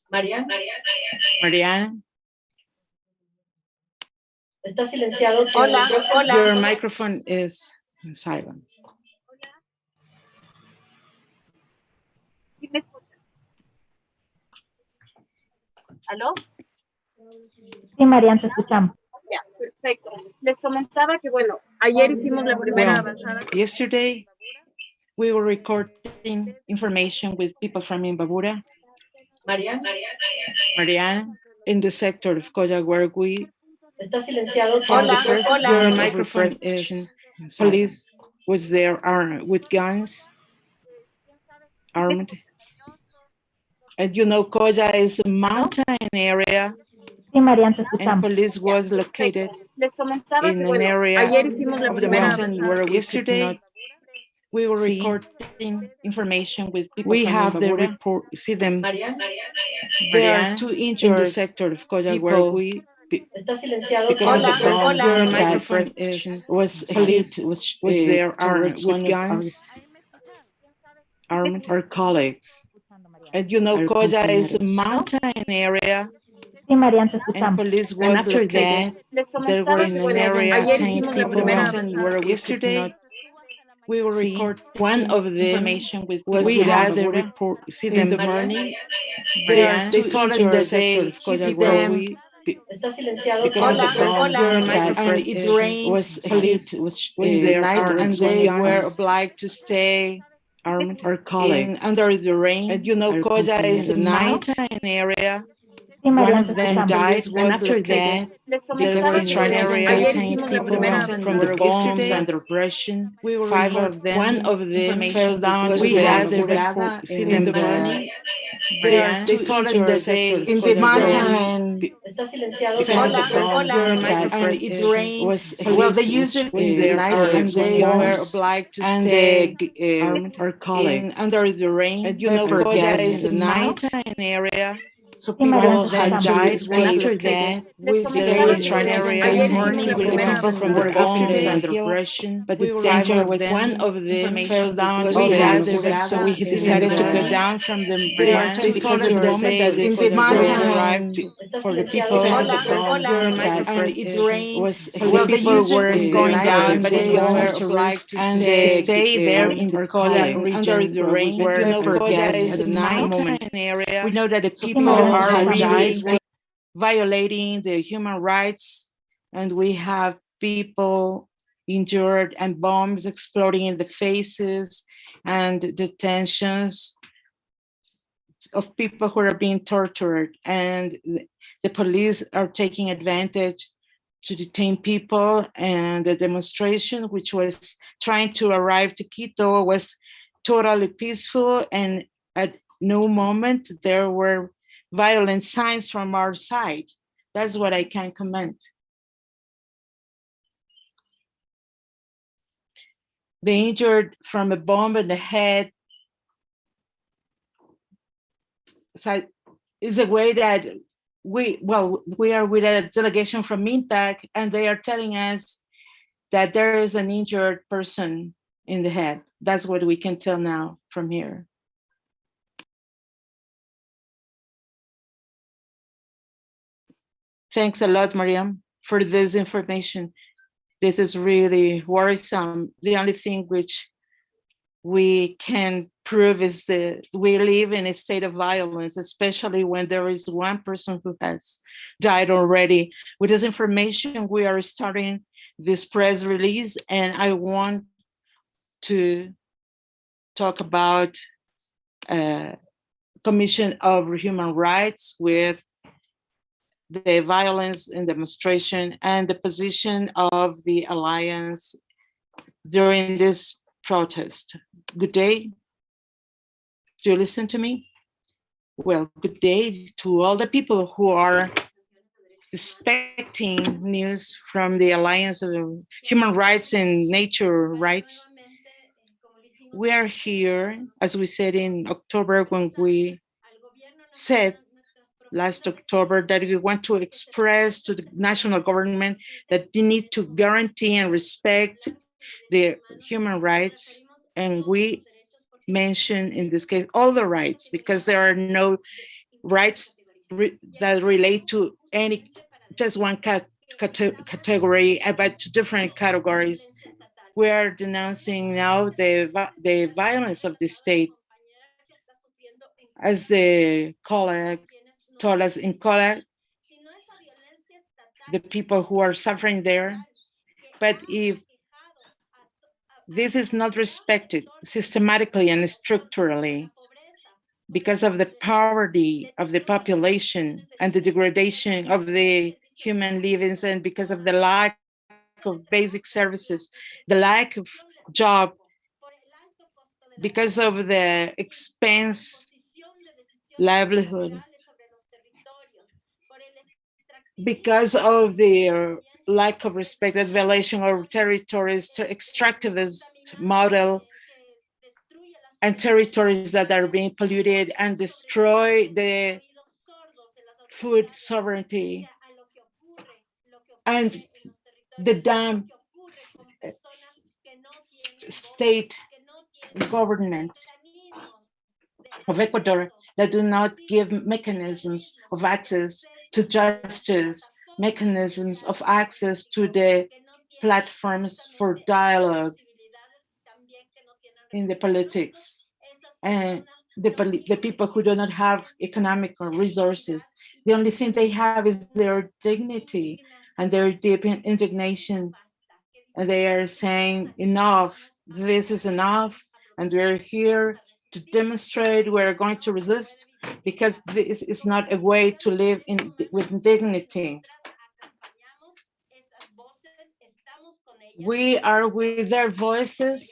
María, Mariana, está silenciado. Hola, hola. your microphone is silent. ¿Sí me escuchan? ¿Aló? Sí, Mariana, te escuchamos. Ya, perfecto. Les comentaba que, bueno, ayer hicimos la primera avanzada. Yesterday, we were recording information with people from Imbabura, María, Mariana, in the sector of Coya, where we está silenciado. on the Hola, first hola. your Of microphone is police was there armed with guns, armed. And you know, Coya is a mountain area, Sí, Mariana, te and escuchamos. police was located Les comentaba in que, an bueno, area ayer hicimos la of the primera mountain avanzada. where yesterday we were recording information with people. We have the report. See them. María, There are two injured in the sector of Coya where we está silenciado. because Hola, of the bomb, hola. your microphone was police was there armed with guns, armed our colleagues. And you know, Coya is a mountain area, Sí, Mariana, te and escuchamos. police was after located. Les There comentaba were que, an bueno, area ayer tiny hicimos la people primera mountain avanzada. where yesterday we were recording one of the information with was we had the report. See in them the morning, Mariana, they told us that they hit them está silenciado. because of the Hola, bomb, hola. your and microphone it is rained, police was in the there night, armed and with they guns, were obliged to stay armed our in colleagues. under the rain. And you know, our Coya is a companions. mountain area. Sí, One Mariana, of te them escuchamos. died and was after located that, Les because comentaba we're que, trying bueno, to ayer detain hicimos la people primera from the avanzada. bombs yesterday, and the repression. we were Five recording of them, one of them fell down was to we the had the Alborada report. See in them the- burning. they told us that they in the mountain Está silenciado. Because of Hola, the bomb, hola. your and microphone it rained. was Well, they used it was in the there night, armed and they with were guns obliged to and stay armed our in colleagues. under the rain. And you know, pepper Coya gas is a in the night. mountain area. So Sí, Mariana, people te had escuchamos. to died, escape. was After located. that, Les we comentaba were que, trying bueno, to area stay ayer in hicimos la with the primera people from who the were bombs yesterday, and the repression. but We the were danger five of was them. One of them fell down was to the had Alborada, so we decided to go down from the Mariana, mountain because because of the the moment bomb that in the arrived mountain Está for the silenciado. people Hola, of the bomb, hola. your and microphone it rained. was Well, they people used it were in the going night, down, and but they it were was obliged to and stay there in the our Colla colleagues region under the where we rain. were You know, pepper Coya gas is at a the mountain moment. area. We know that the So people Mariana, are te really violating the human rights, and we have people injured and bombs exploding in the faces and detentions of people who are being tortured, and the police are taking advantage to detain people. And the demonstration, which was trying to arrive to Quito, was totally peaceful, and at no moment there were violent signs from our side. That's what I can comment. The injured from a bomb in the head is a way that we are with a delegation from MINTAC, and they are telling us that there is an injured person in the head. That's what we can tell now from here. Thanks a lot, Mariam, for this information. This is really worrisome. The only thing which we can prove is that we live in a state of violence, especially when there is one person who has died already. With this information, we are starting this press release, and I want to talk about Commission of Human Rights with the violence in demonstration and the position of the Alliance during this protest. Good day. Do you listen to me? Well, good day to all the people who are expecting news from the Alliance of Human Rights and Nature Rights. We are here, as we said in October, when we said last October that we want to express to the national government that they need to guarantee and respect the human rights. And we mention in this case all the rights, because there are no rights that relate to any just one category, but to different categories. We are denouncing now the violence of the state, as the colleague told us in colleague, the people who are suffering there. But if this is not respected systematically and structurally, because of the poverty of the population and the degradation of the human livings, and because of the lack of basic services, the lack of job, because of the expense livelihood, because of the lack of respect and violation of territories, extractivist model, and territories that are being polluted and destroy the food sovereignty, and the damn state government of Ecuador that do not give mechanisms of access to justice, mechanisms of access to the platforms for dialogue in the politics, and the people who do not have economic resources. The only thing they have is their dignity and their deep indignation. And they are saying, enough, this is enough. And we're here to demonstrate, we're going to resist, because this is not a way to live with dignity. We are with their voices.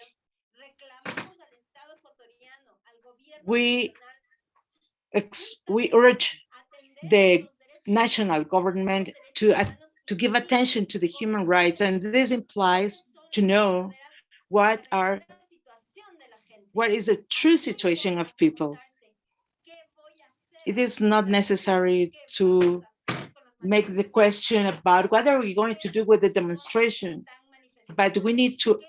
We urge the national government to give attention to the human rights, and this implies to know what is the true situation of people. It is not necessary to make the question about what are we going to do with the demonstration, but we need to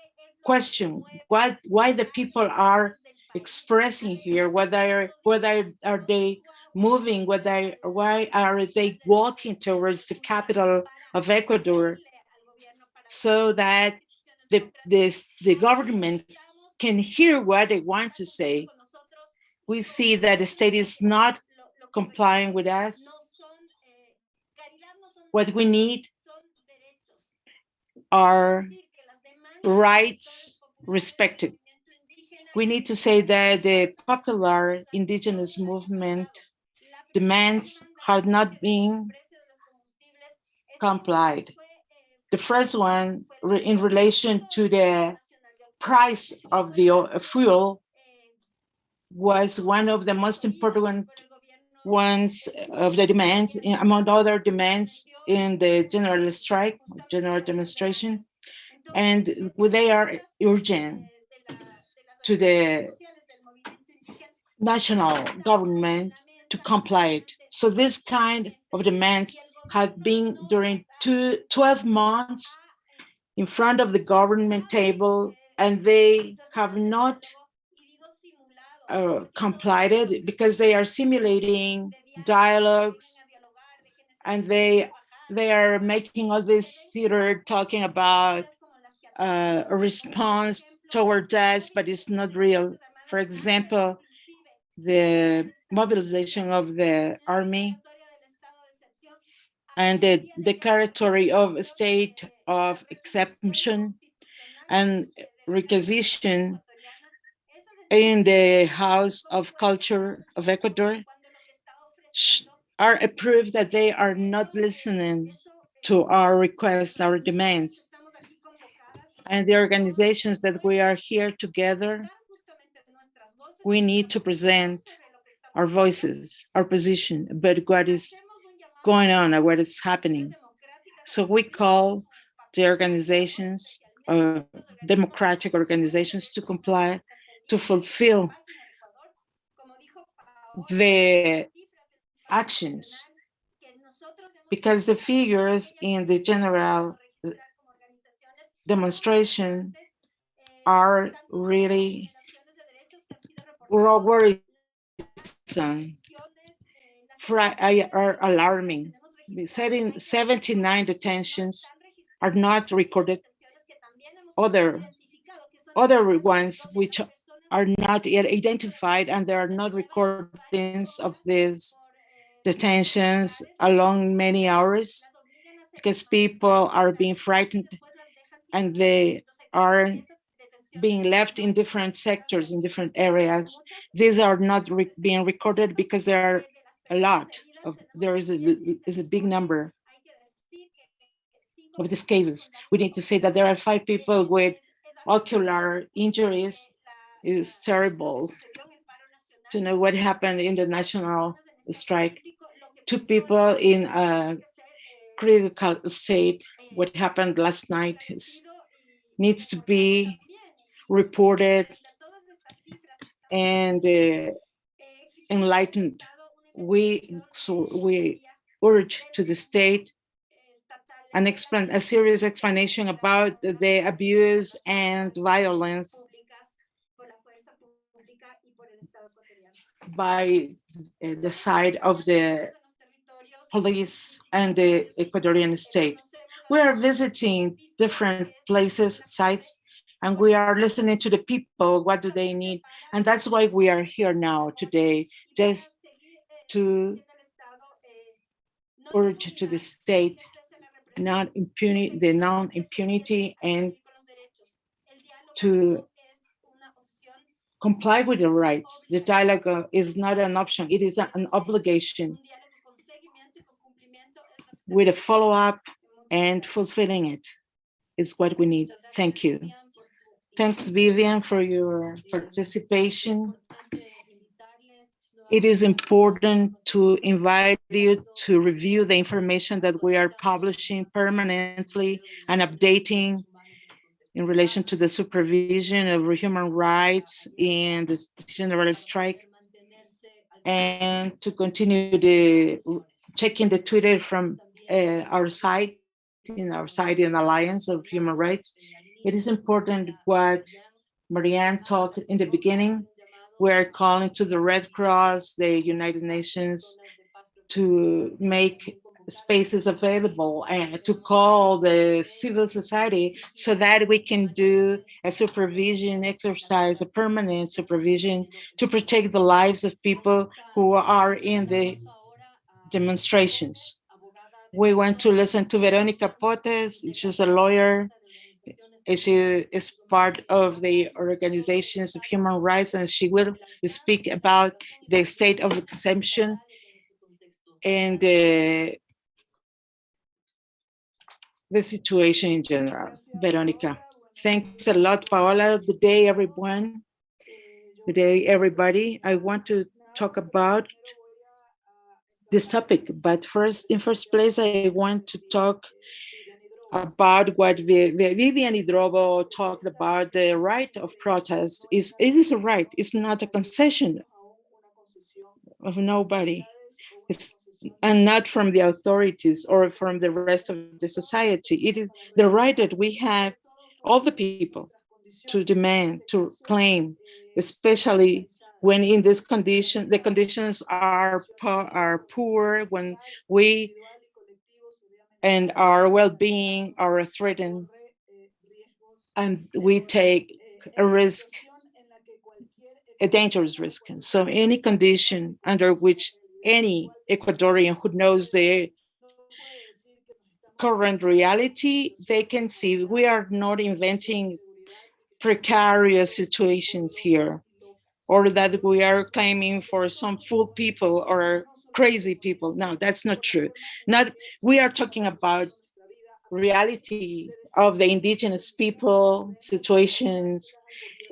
question why the people are expressing here, whether are they moving, why are they walking towards the capital of Ecuador, so that the government can hear what they want to say. We see that the state is not complying with us. What we need are rights respected. We need to say that the popular indigenous movement demands have not been complied. The first one, in relation to the price of the fuel, was one of the most important ones of the demands, among other demands, in the general strike, general demonstration. And they are urgent to the national government to comply it. So this kind of demands have been during 12 months in front of the government table, and they have not complied it, because they are simulating dialogues, and they are making all this theater talking about a response toward us, but it's not real. For example, the mobilization of the army and the declaratory of a state of exception and requisition in the House of Culture of Ecuador are a proof that they are not listening to our requests, our demands. And the organizations that we are here together, we need to present our voices, our position about what is going on and what is happening. So we call the organizations, democratic organizations, to comply, to fulfill the actions, because the figures in the general demonstration are really worrisome, are alarming. 79 detentions are not recorded. Other ones which are not yet identified, and there are not recordings of these detentions along many hours, because people are being frightened and they are being left in different sectors, in different areas. These are not being recorded because there are a lot of, is a big number of these cases. We need to say that there are 5 people with ocular injuries. Is terrible to know what happened in the national strike. 2 people in a critical state. What happened last night needs to be reported and enlightened. We urge to the state a serious explanation about the abuse and violence by the side of the police and the Ecuadorian state. We are visiting different places, sites, and we are listening to the people. What do they need? And that's why we are here now today, just to urge to the state the non-impunity and to comply with the rights. The dialogue is not an option, it is an obligation, with a follow-up and fulfilling it is what we need. Thank you. Thanks, Vivian, for your participation. It is important to invite you to review the information that we are publishing permanently and updating in relation to the supervision of human rights in the general strike, and to continue checking the Twitter from our site, in Alliance of Human Rights. It is important what Marianne talked in the beginning. We're calling to the Red Cross, the United Nations, to make spaces available and to call the civil society so that we can do a supervision exercise, a permanent supervision to protect the lives of people who are in the demonstrations. We want to listen to Veronica Potes. She's a lawyer. She is part of the organizations of human rights, and she will speak about the state of exemption and the situation in general. Veronica. Thanks a lot, Paola. Good day, everyone. Good day, everybody. I want to talk about this topic, but in first place, I want to talk about what Vivian Hidrobo talked about. The right of protest. It is a right. It's not a concession of nobody. And not from the authorities or from the rest of the society. It is the right that we have, all the people, to demand, to claim, especially when in this condition, the conditions are poor, when we and our well-being are threatened, and we take a risk, a dangerous risk. So any condition under which any Ecuadorian who knows the current reality, they can see we are not inventing precarious situations here, or that we are claiming for some fool people or crazy people. No, that's not true. We are talking about reality of the indigenous people situations,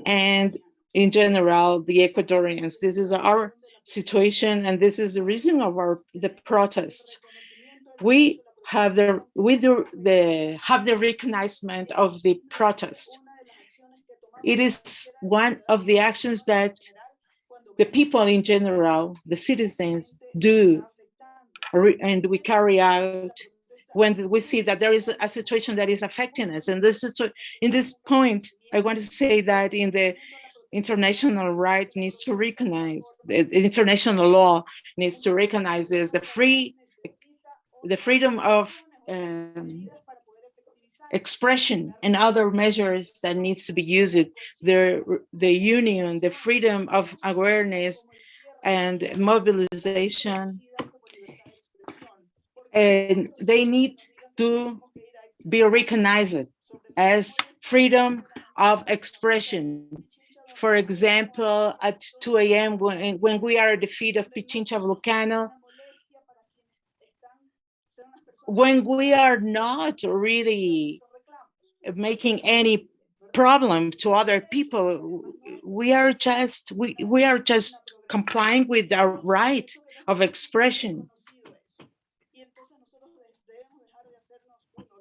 and in general, the Ecuadorians. This is our situation, and this is the reason of the protests. We have the recognition of the protest. It is one of the actions that the people in general, the citizens, do and we carry out when we see that there is a situation that is affecting us. And in this point, I want to say that in the international right needs to recognize, the international law needs to recognize this, the freedom of expression and other measures that needs to be used, the union, the freedom of awareness and mobilization, and they need to be recognized as freedom of expression. For example, at 2 a.m. when we are at the feet of Pichincha Volcano, when we are not really making any problem to other people, we are just complying with our right of expression.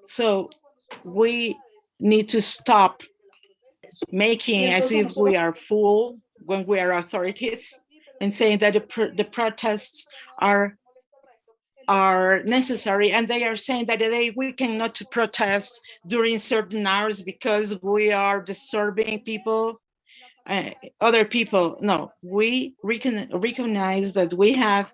So we need to stop making as if we are fool when we are authorities and saying that the protests are necessary, and they are saying that we cannot protest during certain hours because we are disturbing people, other people. No, we recognize that we have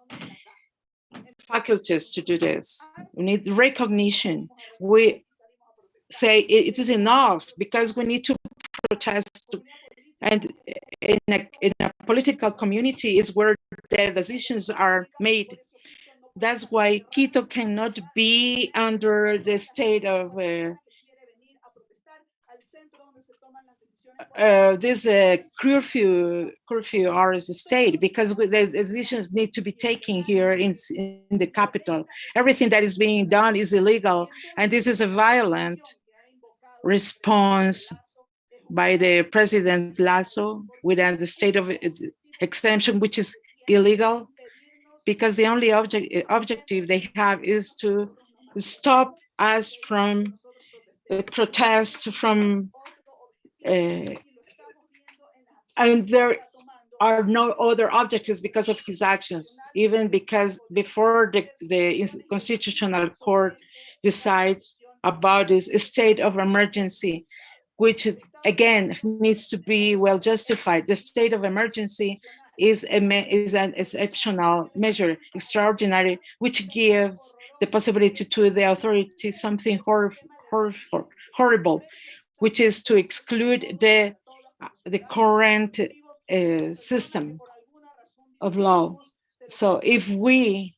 faculties to do this. We need recognition. We say it is enough because we need to protest, and in a political community is where the decisions are made. That's why Quito cannot be under the state of this curfew hours state, because the decisions need to be taken here in the capital. Everything that is being done is illegal, and this is a violent response by the President Lasso within the state of exemption, which is illegal, because the only objective they have is to stop us from protest, from and there are no other objectives because of his actions, even because before the Constitutional Court decides about this state of emergency, which again needs to be well justified. The state of emergency is an exceptional measure, extraordinary, which gives the possibility to the authorities something horrible, which is to exclude the current system of law. So if we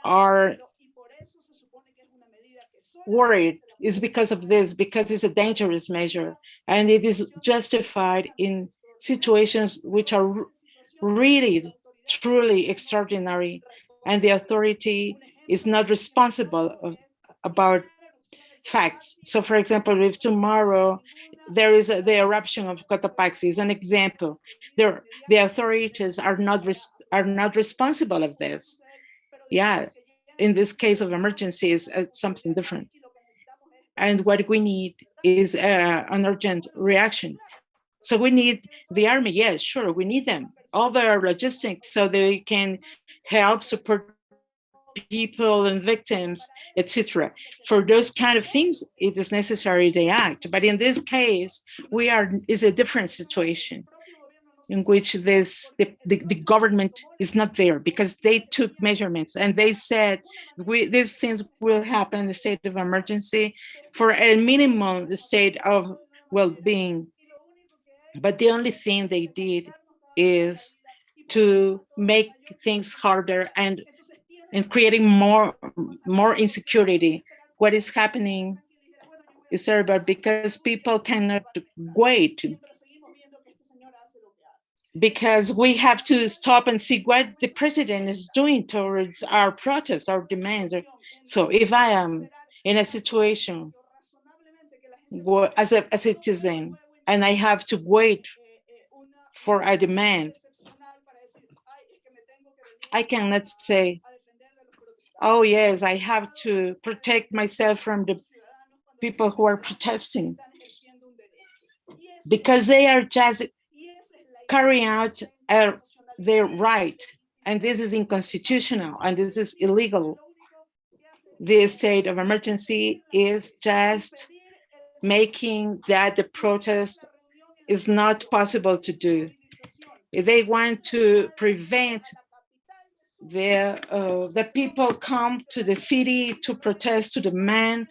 are worried, it's because of this, because it's a dangerous measure, and it is justified in situations which are really, truly extraordinary, and the authority is not responsible about facts. So for example, if tomorrow there is the eruption of Cotopaxi is an example, the authorities are not responsible of this. Yeah, in this case of emergency is something different. And what we need is an urgent reaction. So we need the army, yes, sure, we need them, all their logistics so they can help support people and victims, etc. For those kind of things, it is necessary they act. But in this case, is a different situation in which the government is not there because they took measurements and they said these things will happen in the state of emergency for a minimum state of well-being. But the only thing they did is to make things harder and creating more insecurity. What is happening is terrible because people cannot wait, because we have to stop and see what the president is doing towards our protests, our demands. So if I am in a situation as a citizen and I have to wait for a demand, I cannot say, oh yes, I have to protect myself from the people who are protesting, because they are just carrying out their right. And this is unconstitutional and this is illegal. The state of emergency is just making that the protest is not possible to do. If they want to prevent the people come to the city to protest, to demand,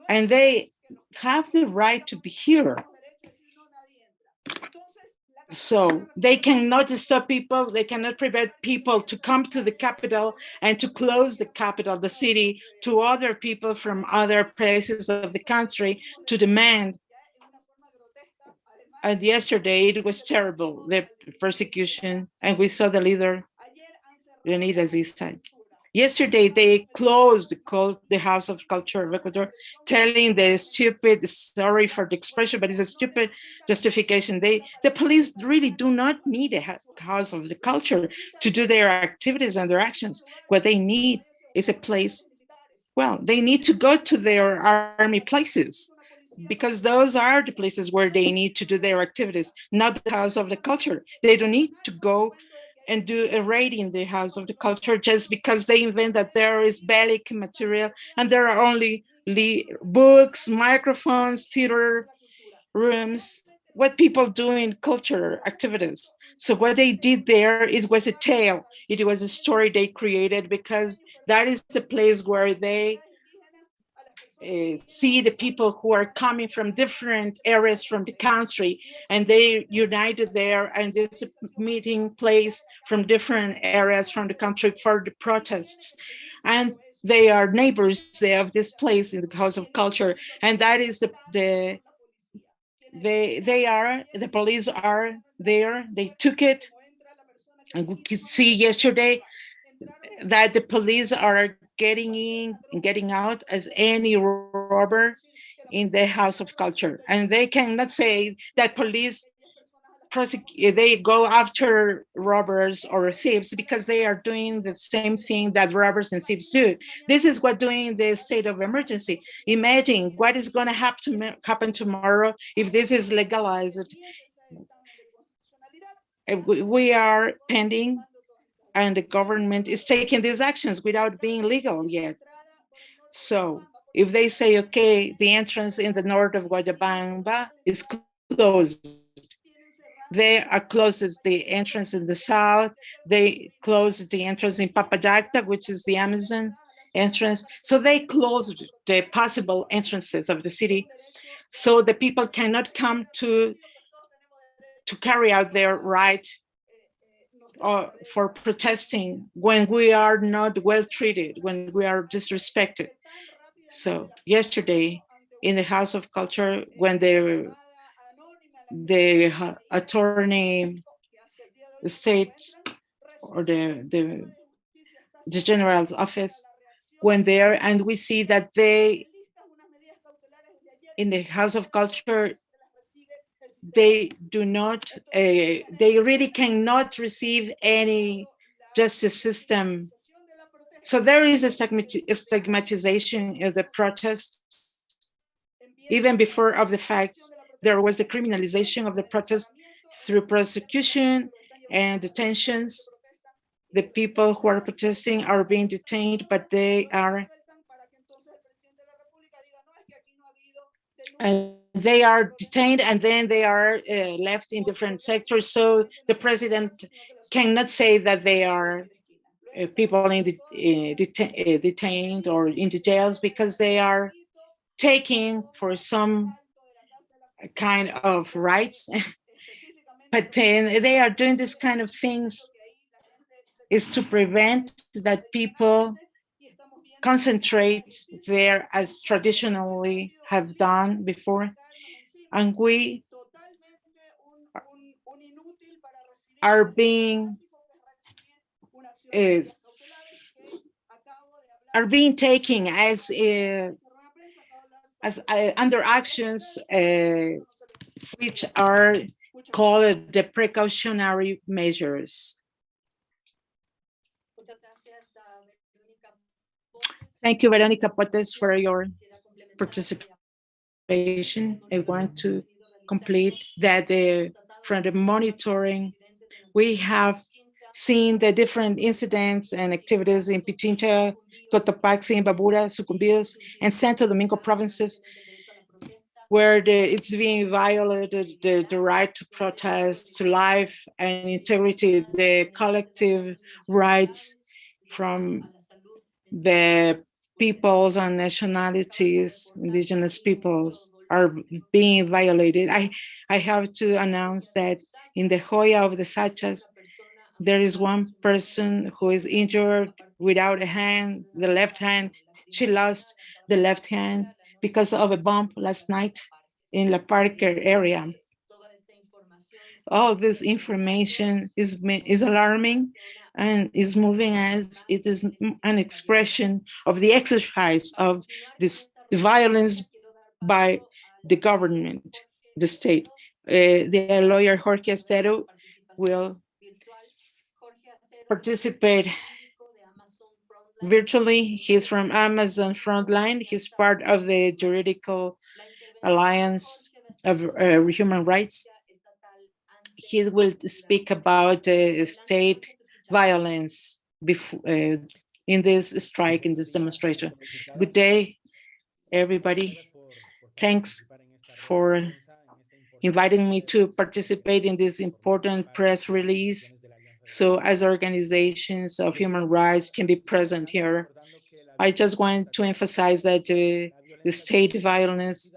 and they have the right to be here. So they cannot stop people, they cannot prevent people to come to the capital and to close the capital, the city, to other people from other places of the country to demand. And yesterday it was terrible, the persecution, and we saw the leader, Leonidas Issa. Yesterday, they closed the House of Culture of Ecuador, telling the stupid, sorry for the expression, but it's a stupid justification. The police really do not need a House of the Culture to do their activities and their actions. What they need is a place, well, they need to go to their army places, because those are the places where they need to do their activities, not the House of the Culture. They don't need to go and do a raid in the House of the Culture just because they invent that there is bellic material and there are only books, microphones, theater rooms, what people do in culture activities. So what they did there, it was a tale. It was a story they created because that is the place where they see the people who are coming from different areas from the country, and they united there, and this meeting place from different areas from the country for the protests. And they are neighbors of this place in the House of Culture, and that is the police are there. They took it, and we could see yesterday that the police are getting in and getting out as any robber in the House of Culture. And they cannot say that police they go after robbers or thieves because they are doing the same thing that robbers and thieves do. This is what doing the state of emergency. Imagine what is going to happen tomorrow if this is legalized. We are pending, and the government is taking these actions without being legal yet. So if they say, okay, the entrance in the north of Guayabamba is closed, they closes the entrance in the south, they closed the entrance in Papayacta, which is the Amazon entrance. So they closed the possible entrances of the city so the people cannot come to carry out their right for protesting when we are not well treated, when we are disrespected. So yesterday in the House of Culture, when the attorney state or the general's office went there, and we see that they, in the House of Culture, they do not, they really cannot receive any justice system. So there is a stigmatization of the protest. Even before of the facts, there was the criminalization of the protest through prosecution and detentions. The people who are protesting are being detained, but they are detained, and then they are left in different sectors. So the president cannot say that they are people in the detained or in the jails because they are taking for some kind of rights. But then they are doing this kind of things is to prevent that people concentrate there as traditionally have done before. And we are being taken as under actions which are called the precautionary measures. Thank you, Veronica Potes, for your participation. I want to complete that from the monitoring, we have seen the different incidents and activities in Pichincha, Cotopaxi, Imbabura, Sucumbíos, and Santo Domingo provinces, where it's being violated, the right to protest, to life and integrity, the collective rights from the peoples and nationalities, indigenous peoples, are being violated. I have to announce that in the Hoya of the Sachas, there is one person who is injured without a hand, the left hand. She lost the left hand because of a bomb last night in La Parker area. All this information is alarming and is moving as it is an expression of the exercise of this the violence by the government, the state. The lawyer Jorge Estero will participate virtually. He's from Amazon Frontline. He's part of the Juridical Alliance of Human Rights. He will speak about state violence in this strike, in this demonstration. Good day, everybody. Thanks for inviting me to participate in this important press release. So as organizations of human rights can be present here, I just want to emphasize that the state violence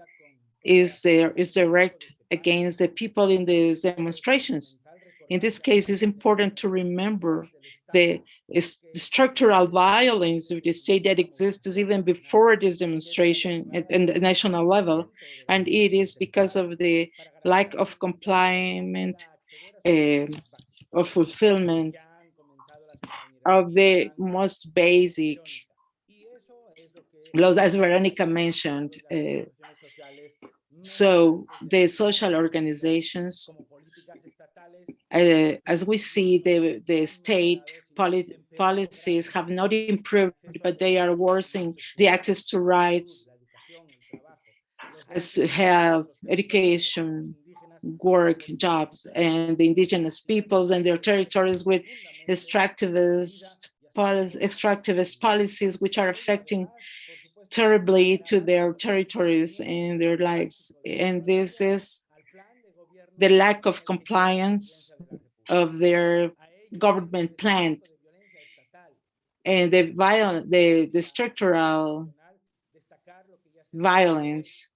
is direct against the people in these demonstrations. In this case, it's important to remember the structural violence of the state that exists even before this demonstration at the national level. And it is because of the lack of compliance, of fulfillment of the most basic laws, as Veronica mentioned. So the social organizations, as we see, the state policies have not improved, but they are worsening the access to rights, as health, education, work, jobs, and the indigenous peoples and their territories with extractivist policies, which are affecting terribly to their territories and their lives. And this is the lack of compliance of their government plan and the structural violence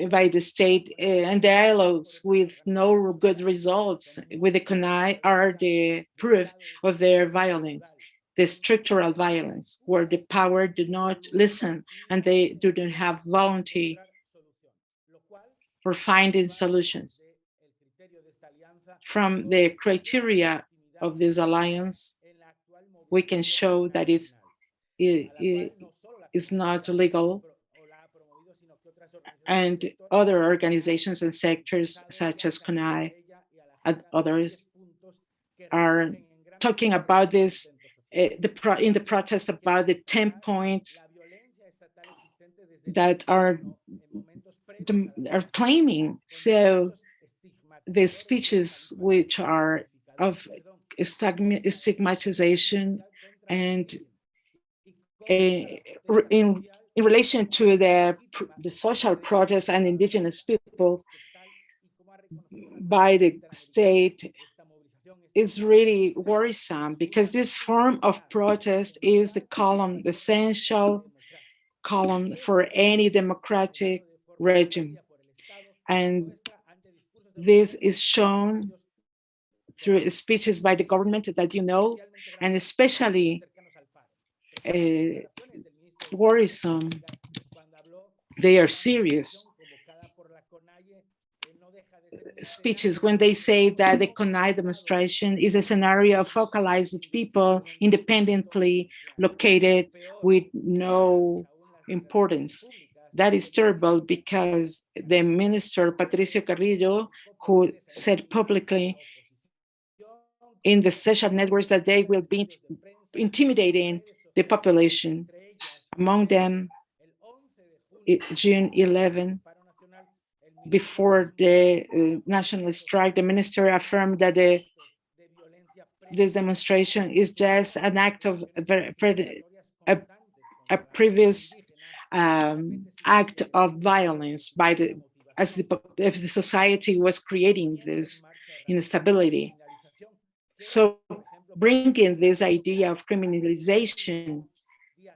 by the state and dialogues with no good results with the CONAI are the proof of their violence, the structural violence, where the power do not listen and they do not have volunteer for finding solutions. From the criteria of this alliance, we can show that it's not legal, and other organizations and sectors such as CONAI and others are talking about this in the protest about the 10 points that are claiming. So the speeches which are of stigmatization and in relation to the social protests and indigenous people by the state is really worrisome, because this form of protest is the essential column for any democratic regime. And this is shown through speeches by the government that you know, and especially worrisome. They are serious speeches when they say that the CONAI demonstration is a scenario of focalized people independently located with no importance. That is terrible, because the minister, Patricio Carrillo, who said publicly in the social networks that they will be intimidating the population. Among them, June 11, before the national strike, the minister affirmed that this demonstration is just an act of a previous act of violence by if the society was creating this instability. So bringing this idea of criminalization,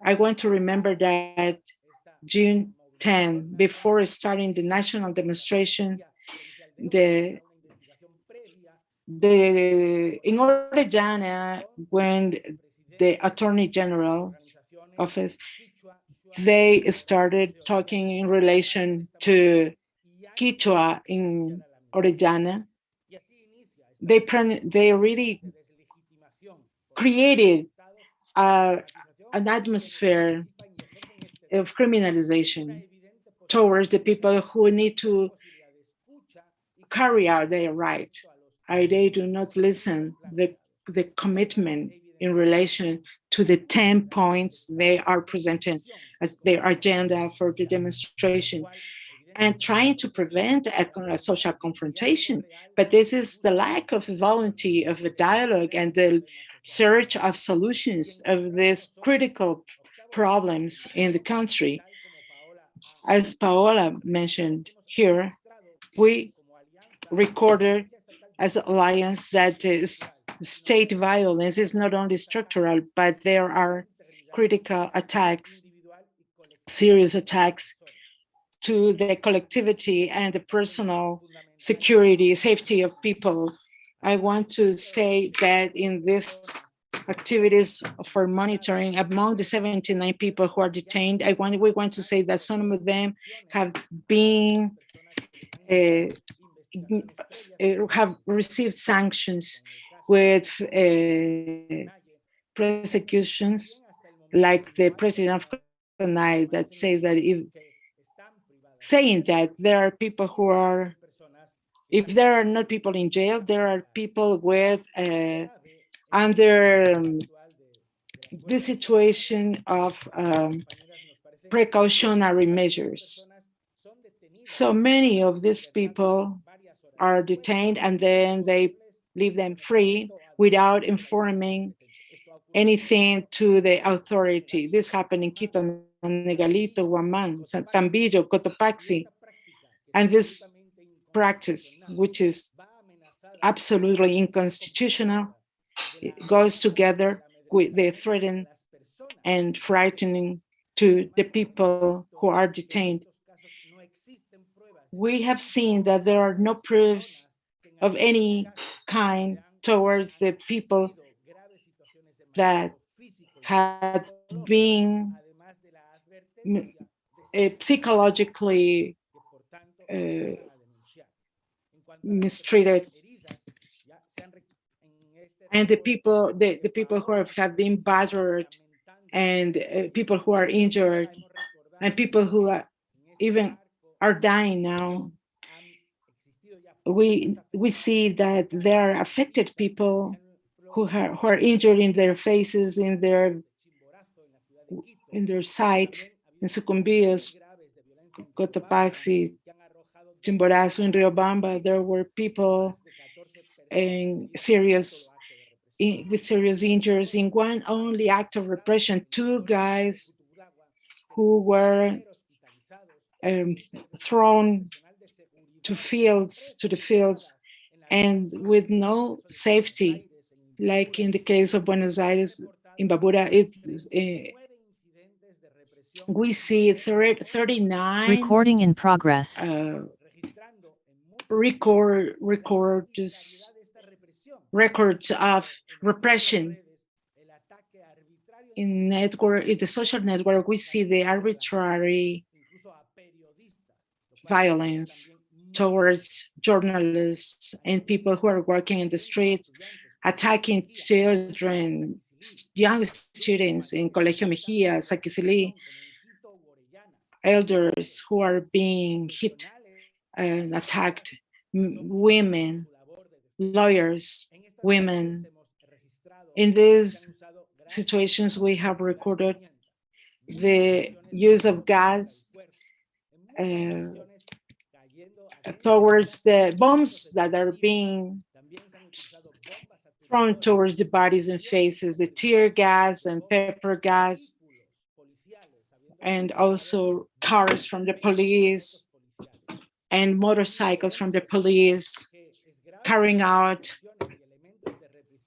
I want to remember that June 10, before starting the national demonstration, in Orellana, when the Attorney General's office, they started talking in relation to Quichua in Orellana. They really created an atmosphere of criminalization towards the people who need to carry out their right. They do not listen the commitment in relation to the 10 points they are presenting as their agenda for the demonstration, and trying to prevent a social confrontation. But this is the lack of volunteer of a dialogue and the search of solutions of these critical problems in the country. As Paola mentioned here, we recorded as alliance that state violence is not only structural, but there are critical attacks, serious attacks to the collectivity and the personal security, safety of people. I want to say that in this activities for monitoring, among the 79 people who are detained, we want to say that some of them have been have received sanctions with prosecutions, like the president of CONAI that says that saying that there are people who are, if there are not people in jail, there are people with under the situation of precautionary measures. So many of these people are detained and then they leave them free without informing anything to the authority. This happened in Quito, Negalito, Guaman, Tambillo, Cotopaxi. And this practice, which is absolutely unconstitutional, goes together with the threatening and frightening to the people who are detained. We have seen that there are no proofs of any kind towards the people that had been psychologically mistreated, and the people who have been battered, and people who are injured, and people who are even are dying now. We see that there are affected people who are injured in their faces, in their sight, in Sucumbíos, Cotopaxi, Chimborazo, in Riobamba. There were people with serious injuries. In one only act of repression, 2 guys who were thrown to the fields, and with no safety, like in the case of Buenos Aires, in Babura, we see 39 recording in progress. Records of repression. In the social network, we see the arbitrary violence towards journalists and people who are working in the streets, attacking children, young students in Colegio Mejía, Saquicilí, elders who are being hit and attacked, women, lawyers, women. In these situations, we have recorded the use of gas, towards the bombs that are being thrown towards the bodies and faces, the tear gas and pepper gas, and also cars from the police and motorcycles from the police carrying out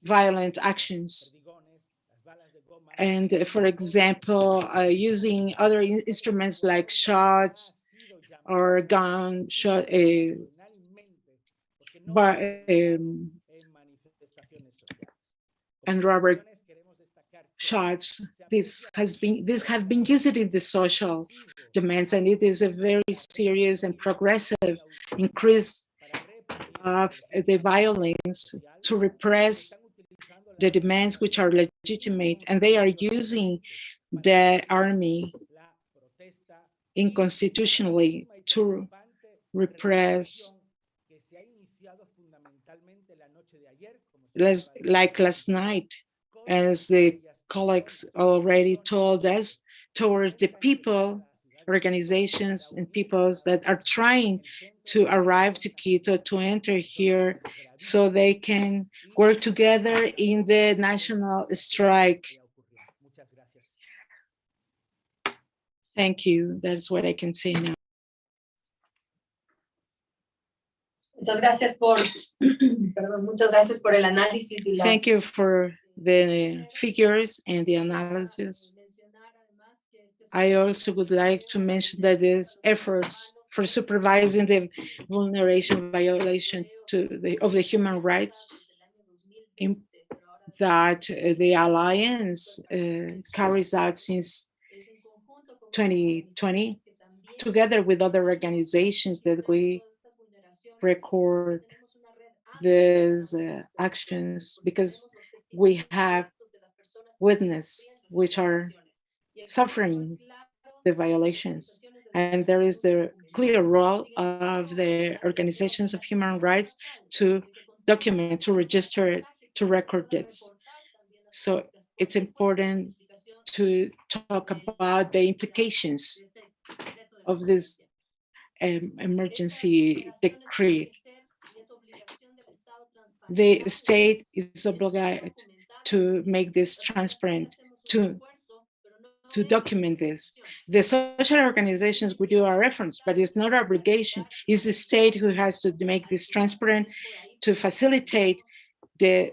violent actions. And for example, using other instruments like shots or gun shot, and rubber shots. This have been used in the social demands, and it is a very serious and progressive increase of the violence to repress the demands which are legitimate, and they are using the army unconstitutionally to repress. Like last night, as the colleagues already told us, towards the people, organizations, and peoples that are trying to arrive to Quito, to enter here, so they can work together in the national strike. Thank you. That's what I can say now. Muchas gracias por, perdón, muchas gracias por el análisis y las. Thank you for the figures and the analysis. I also would like to mention that these efforts for supervising the vulneration, violation of the human rights that the Alliance carries out since 2020, together with other organizations that we record these actions, because we have witnesses which are suffering the violations. And there is the clear role of the organizations of human rights to document, to register it, to record this. So it's important to talk about the implications of this emergency decree. The state is obligated to make this transparent, to document this. The social organizations will do our efforts, but it's not our obligation. It's the state who has to make this transparent, to facilitate the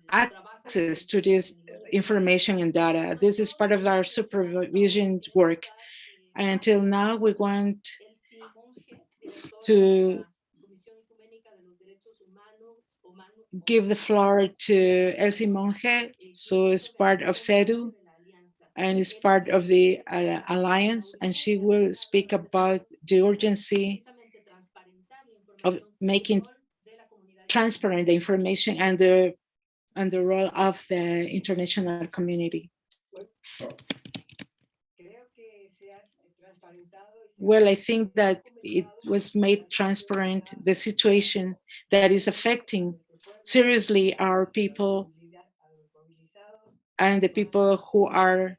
access to this information and data. This is part of our supervision work. And until now, we want to give the floor to Elsie Monge, so it's part of CEDU and is part of the Alliance, and she will speak about the urgency of making transparent the information and the role of the international community. Well, I think that it was made transparent, the situation that is affecting seriously our people and the people who are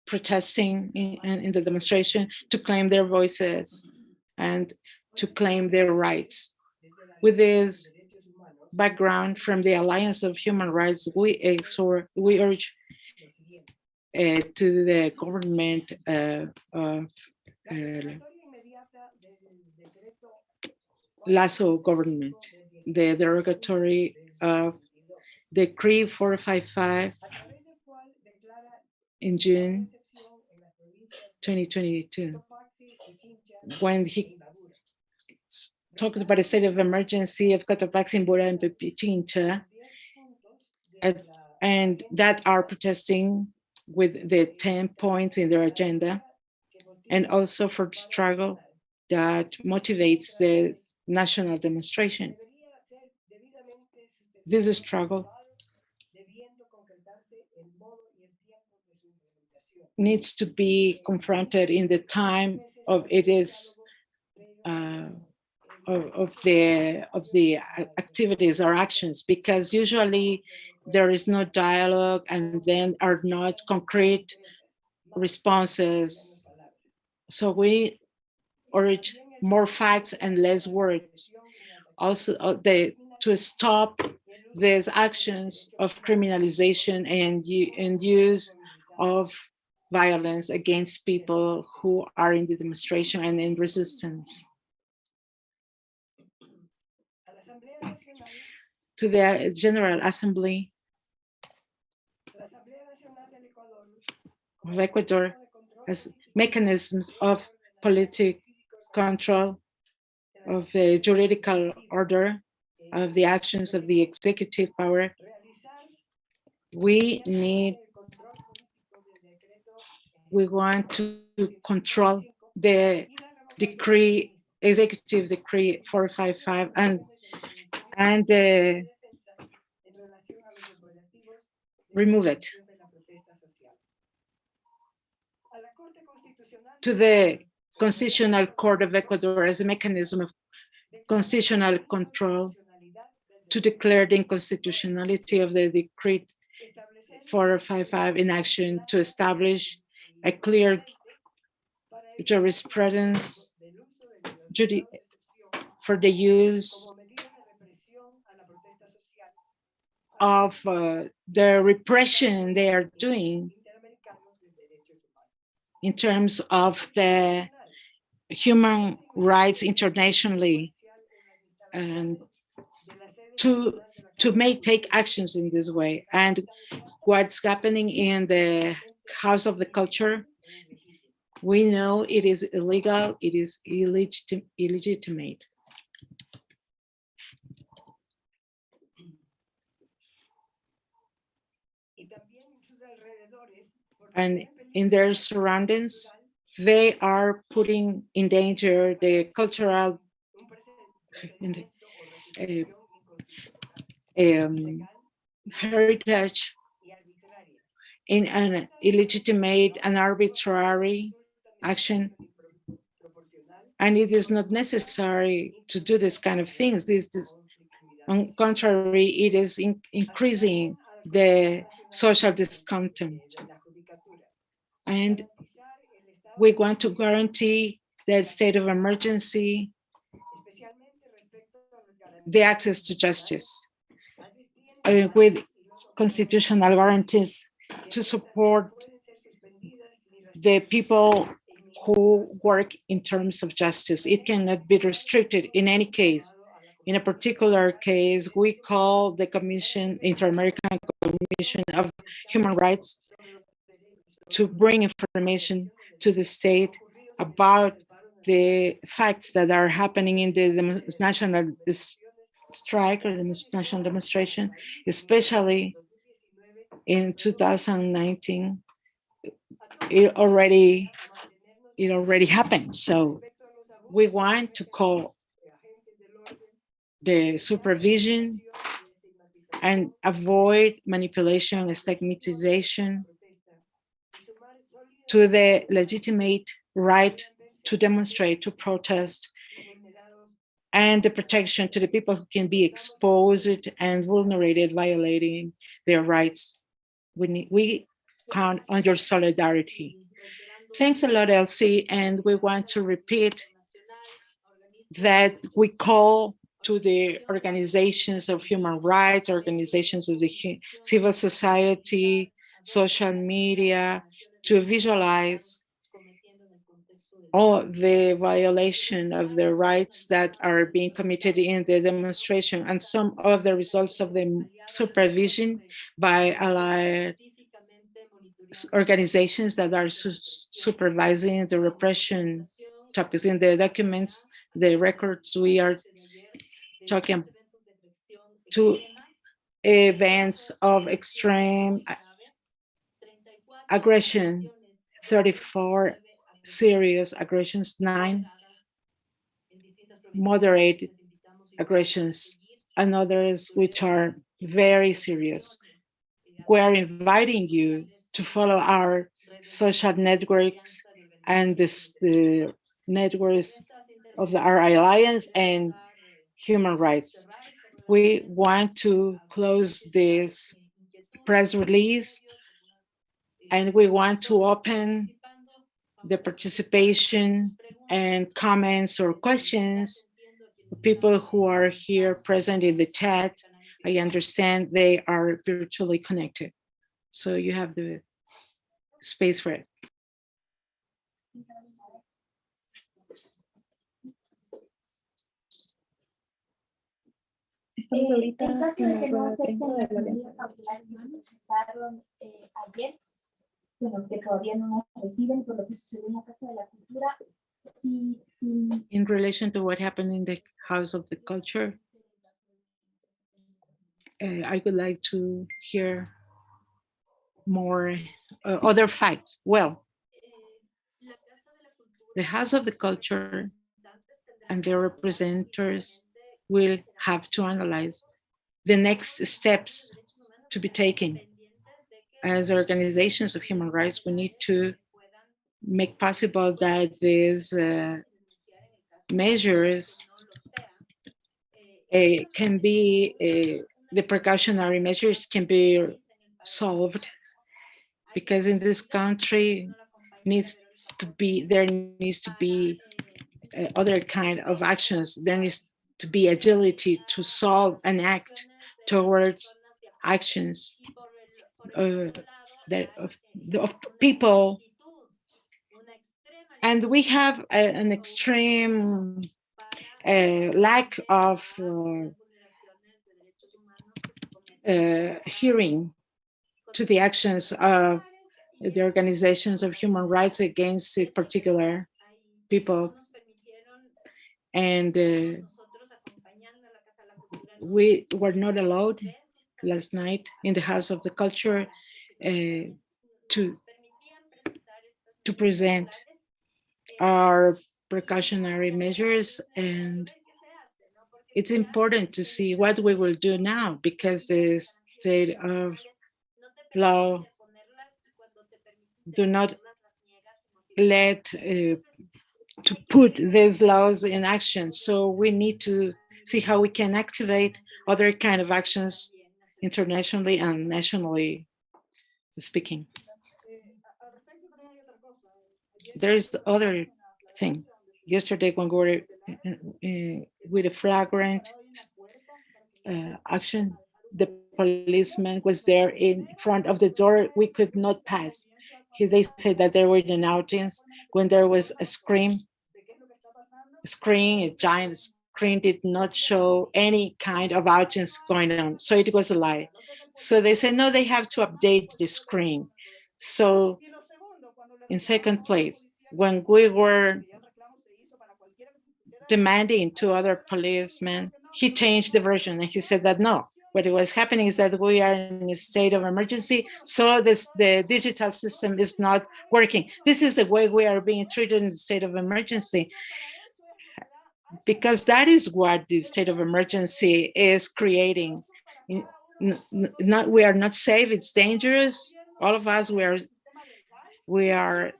protesting in the demonstration, to claim their voices and to claim their rights. With this background from the Alliance of Human Rights, we urge to the government Lasso government, the derogatory Decree 455 in June 2022, when he talks about a state of emergency of Cotopaxi, Imbura, and Pichincha, and that are protesting with the 10 points in their agenda, and also for the struggle that motivates the national demonstration. This struggle needs to be confronted in the time of the activities or actions, because usually there is no dialogue and then are not concrete responses. So we urge more facts and less words. Also, to stop these actions of criminalization and use of violence against people who are in the demonstration and in resistance. To the General Assembly of Ecuador as mechanisms of political control of the juridical order of the actions of the executive power. We want to control the executive decree 455 and remove it. To the Constitutional Court of Ecuador as a mechanism of constitutional control to declare the inconstitutionality of the decree 455 in action, to establish a clear jurisprudence for the use of the repression they are doing in terms of the human rights internationally, and to take actions in this way. And what's happening in the House of the Culture, we know it is illegal, it is illegitimate. And in their surroundings, they are putting in danger the cultural heritage in an illegitimate and arbitrary action. And it is not necessary to do this kind of things. On contrary, it is increasing the social discontent. And we want to guarantee the state of emergency, the access to justice, with constitutional guarantees to support the people who work in terms of justice. It cannot be restricted in any case. In a particular case, we call the Commission, Inter-American Commission of Human Rights, to bring information to the state about the facts that are happening in the national strike or the national demonstration, especially in 2019. It already happened. So we want to call the supervision and avoid manipulation and stigmatization to the legitimate right to demonstrate, to protest, and the protection to the people who can be exposed and vulnerated, violating their rights. We count on your solidarity. Thanks a lot, Elsie, and we want to repeat that we call to the organizations of human rights, organizations of the civil society, social media, to visualize all the violation of the rights that are being committed in the demonstration, and some of the results of the supervision by allied organizations that are supervising the repression topics. In the documents, the records, we are talking to events of extreme aggression, 34 serious aggressions, 9 moderate aggressions, and others which are very serious. We're inviting you to follow our social networks and the networks of our alliance and human rights. We want to close this press release, and we want to open the participation and comments or questions. People who are here present in the chat, I understand they are virtually connected. So you have the space for it. Estamos ahorita en caso en de la que no rueda de prensa acepten de las la medidas alianza. cautelares que se presentaron ayer, bueno, que todavía no las reciben por lo que sucedió en la Casa de la Cultura, sí, sí. In relation to what happened in the House of the Culture, I would like to hear more other facts. Well, the House of the Culture and their representatives will have to analyze the next steps to be taken. As organizations of human rights, we need to make possible that these measures can be, the precautionary measures can be solved, because in this country there needs to be other kind of actions. There needs to be agility to solve and act towards actions of people. And we have an extreme lack of hearing to the actions of the organizations of human rights against particular people. And we were not allowed last night in the House of the Culture to present our precautionary measures. And it's important to see what we will do now, because the state of law do not let to put these laws in action. So we need to see how we can activate other kind of actions internationally and nationally speaking. There is other thing. Yesterday, when we were with a flagrant action, the policeman was there in front of the door. We could not pass. They said that they were in an audience when there was a screen, a giant screen did not show any kind of audience going on. So it was a lie. So they said, no, they have to update the screen. So in second place, when we were demanding to other policemen, he changed the version and he said that no, what was happening is that we are in a state of emergency, so the digital system is not working. This is the way we are being treated in the state of emergency, because that is what the state of emergency is creating. We are not safe, it's dangerous. All of us, we are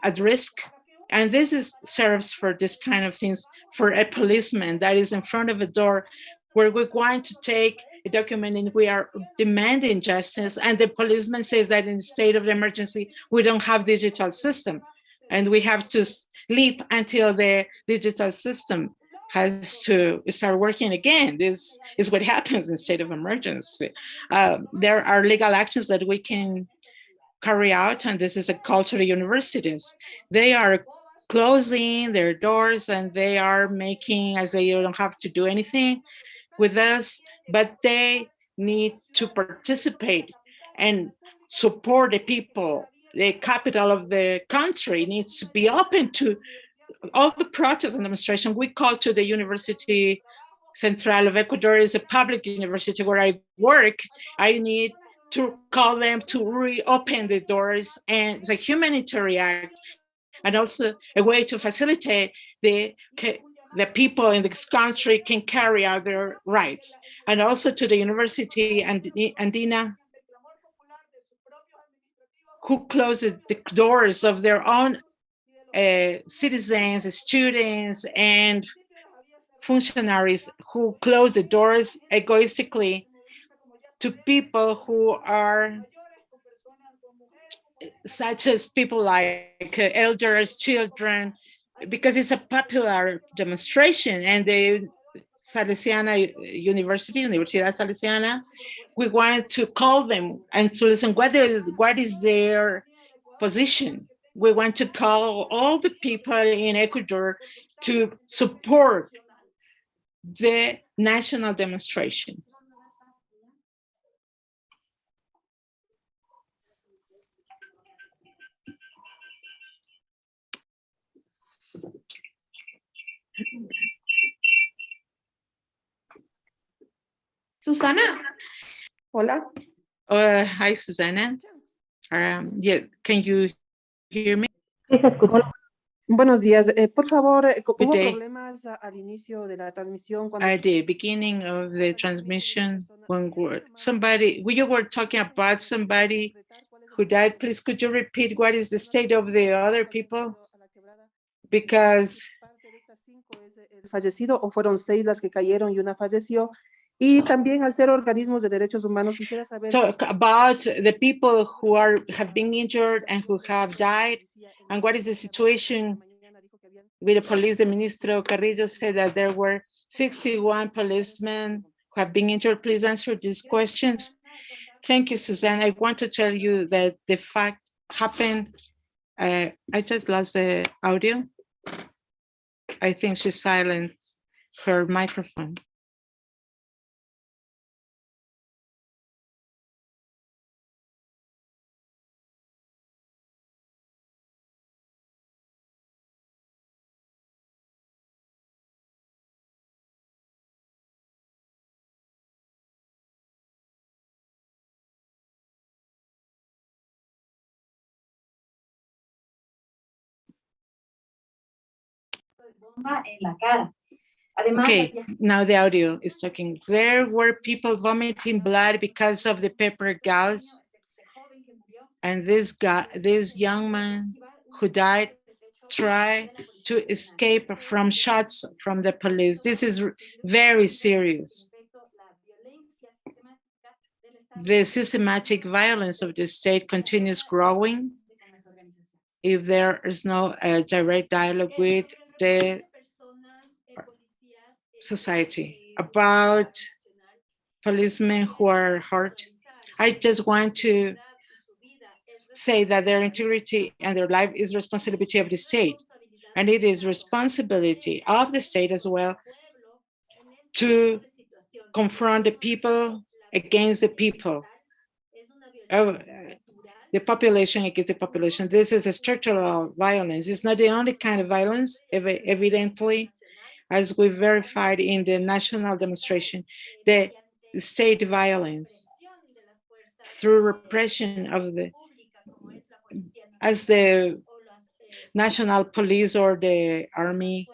at risk. And this serves for this kind of things, for a policeman that is in front of a door where we're going to take a document and we are demanding justice. And the policeman says that in the state of emergency, we don't have digital system and we have to sleep until the digital system has to start working again. This is what happens in state of emergency. There are legal actions that we can carry out, and this is a call to the universities. They are closing their doors and they are making as they don't have to do anything with us, but they need to participate and support the people. The capital of the country needs to be open to all the protests and demonstration. We call to the University Central of Ecuador, is a public university where I work. I need to call them to reopen the doors, and it's a humanitarian act, and also a way to facilitate the people in this country can carry out their rights. And also to the University Andina, who closed the doors of their own citizens, students, and functionaries, who close the doors egoistically to people who are such as people like elders, children, because it's a popular demonstration. And the Salesiana University, Universidad Salesiana, we wanted to call them and to listen what is their position. We want to call all the people in Ecuador to support the national demonstration. Susana. Hola. Hi, Susana. Yeah, can you hear me? Sí, se escucha. Hola. Buenos días. Por favor, Good hubo day. problemas al inicio de la transmisión At the beginning of the transmission, when you were talking about somebody who died. Please, could you repeat what is the state of the other people? Because fallecido o fueron 6 las que cayeron y una falleció. Y también al ser organismos de derechos humanos quisiera saber talk about the people who have been injured and who have died, and what is the situation with the police. The Ministro Carrillo said that there were 61 policemen who have been injured. Please answer these questions. Thank you, Suzanne. I want to tell you that the fact happened. I just lost the audio. I think she silenced her microphone. Okay, now the audio is talking. There were people vomiting blood because of the pepper gas. And this young man who died tried to escape from shots from the police. This is very serious. The systematic violence of the state continues growing if there is no direct dialogue with the society about policemen who are hurt. I just want to say that their integrity and their life is responsibility of the state. And it is responsibility of the state as well to confront the people against the people. The population against the population. This is a structural violence. It's not the only kind of violence, evidently, as we verified in the national demonstration, the state violence through repression of as the national police or the army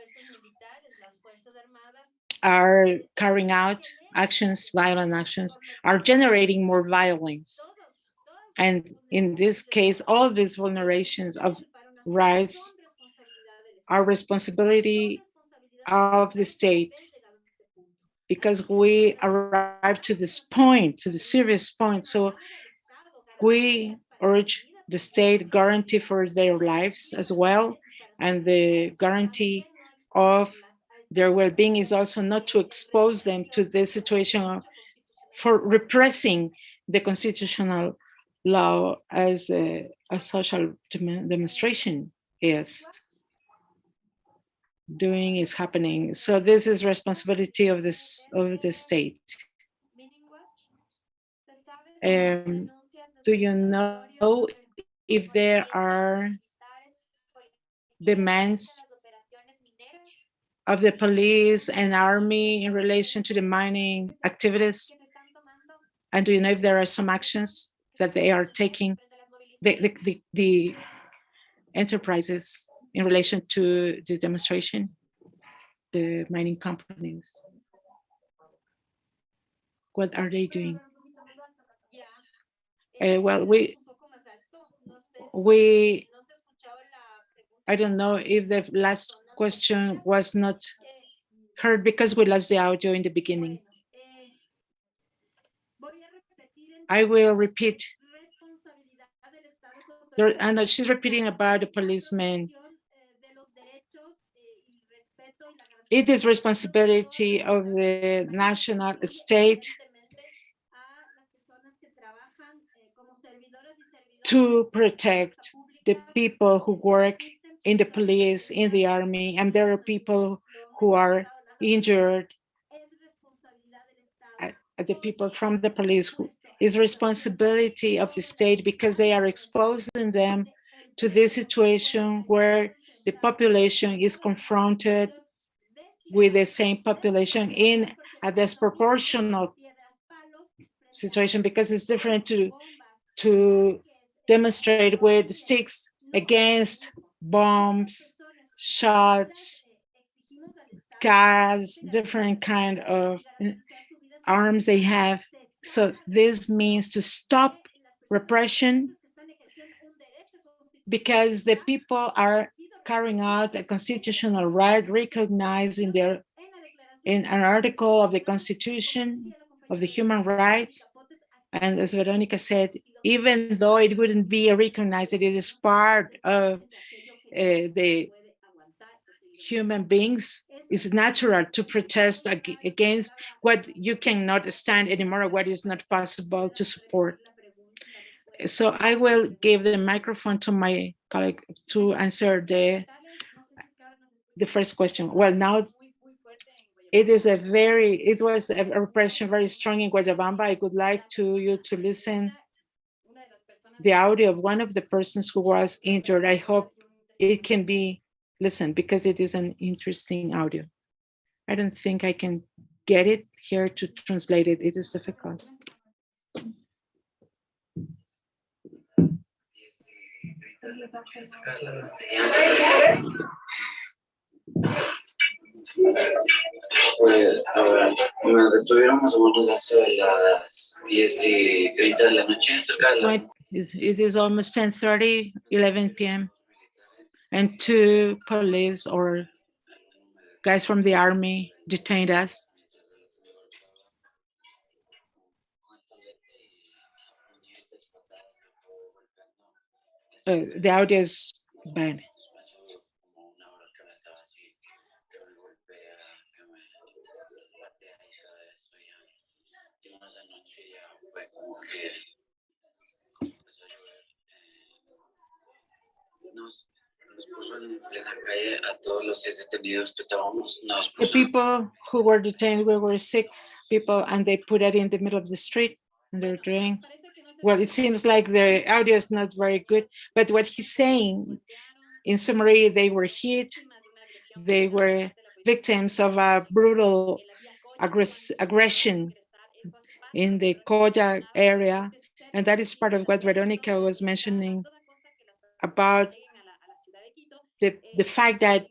are carrying out actions, violent actions, are generating more violence. And in this case, all these vulnerations of rights are responsibility of the state, because we arrived to this point, to the serious point. So we urge the state guarantee for their lives as well, and the guarantee of their well-being is also not to expose them to this situation for repressing the constitutional law as a social demonstration is doing, is happening. So this is responsibility of the state. Do you know if there are demands of the police and army in relation to the mining activities? And do you know if there are some actions that they are taking, the enterprises in relation to the demonstration, the mining companies? What are they doing? Well, I don't know if the last question was not heard because we lost the audio in the beginning. I will repeat. And she's repeating about the policemen. It is responsibility of the national state to protect the people who work in the police, in the army, and there are people who are injured. The people from the police who is responsibility of the state because they are exposing them to this situation where the population is confronted with the same population in a disproportional situation because it's different to demonstrate with sticks against bombs, shots, gas, different kind of arms they have. So this means to stop repression because the people are carrying out a constitutional right recognized in an article of the Constitution of the Human Rights. And as Veronica said, even though it wouldn't be recognized, it is part of the human beings. It's natural to protest against what you cannot stand anymore, what is not possible to support. So I will give the microphone to my colleague to answer the first question. Well, now it was a repression very strong in Guayabamba. I would like you to listen the audio of one of the persons who was injured. I hope it can be listened because it is an interesting audio. I don't think I can get it here to translate it. It is difficult. Pues, me detuvieron más o menos hacia las 10:30 de la noche. It is almost 10:30, 11 p.m. And two police or guys from the army detained us. The audio is bad. The people who were detained, we were 6 people, and they put it in the middle of the street and they're doing. Well, it seems like the audio is not very good, but what he's saying, in summary, they were hit, they were victims of a brutal aggression in the Coya area, and that is part of what Veronica was mentioning about the fact that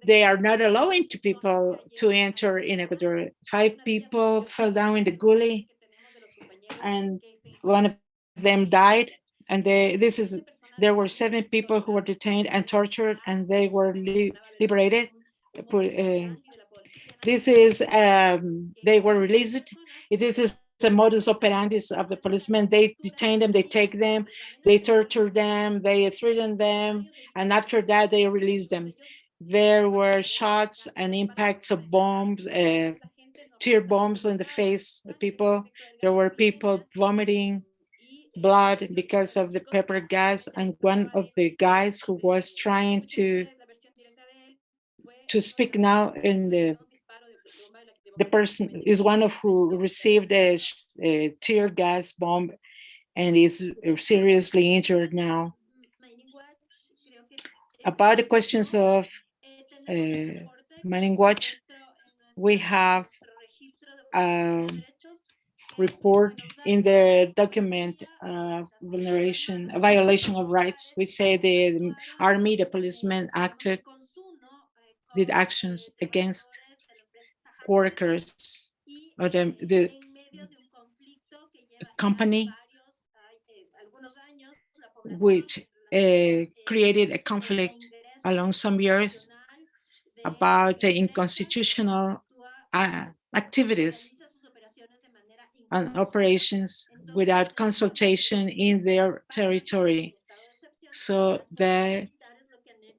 they are not allowing to people to enter in Ecuador. 5 people fell down in the gully, and one of them died. And there were 7 people who were detained and tortured, and they were liberated. They were released. This is the modus operandi of the policemen. They detain them, they take them, they torture them, they threaten them, and after that they release them. There were shots and impacts of bombs, tear bombs in the face of people. There were people vomiting blood because of the pepper gas, and one of the guys who was trying to speak now in the person is one of who received a tear gas bomb and is seriously injured now. About the questions of Mining Watch, we have a report in the document a violation of rights. We say the army, the policemen did actions against workers or the company, which created a conflict along some years about unconstitutional activities and operations without consultation in their territory. So the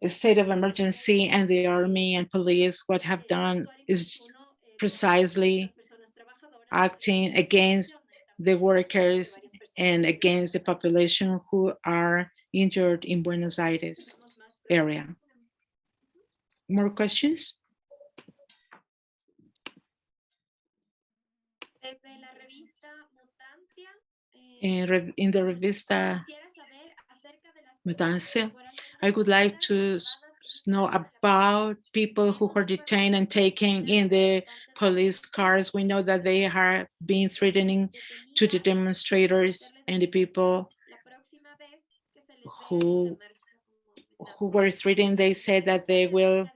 state of emergency and the army and police, what have done is precisely acting against the workers and against the population who are injured in Buenos Aires area. More questions? In the revista Mutancia, I would like to know about people who were detained and taken in the police cars. We know that they have been threatening to the demonstrators and the people who were threatened. They said that they will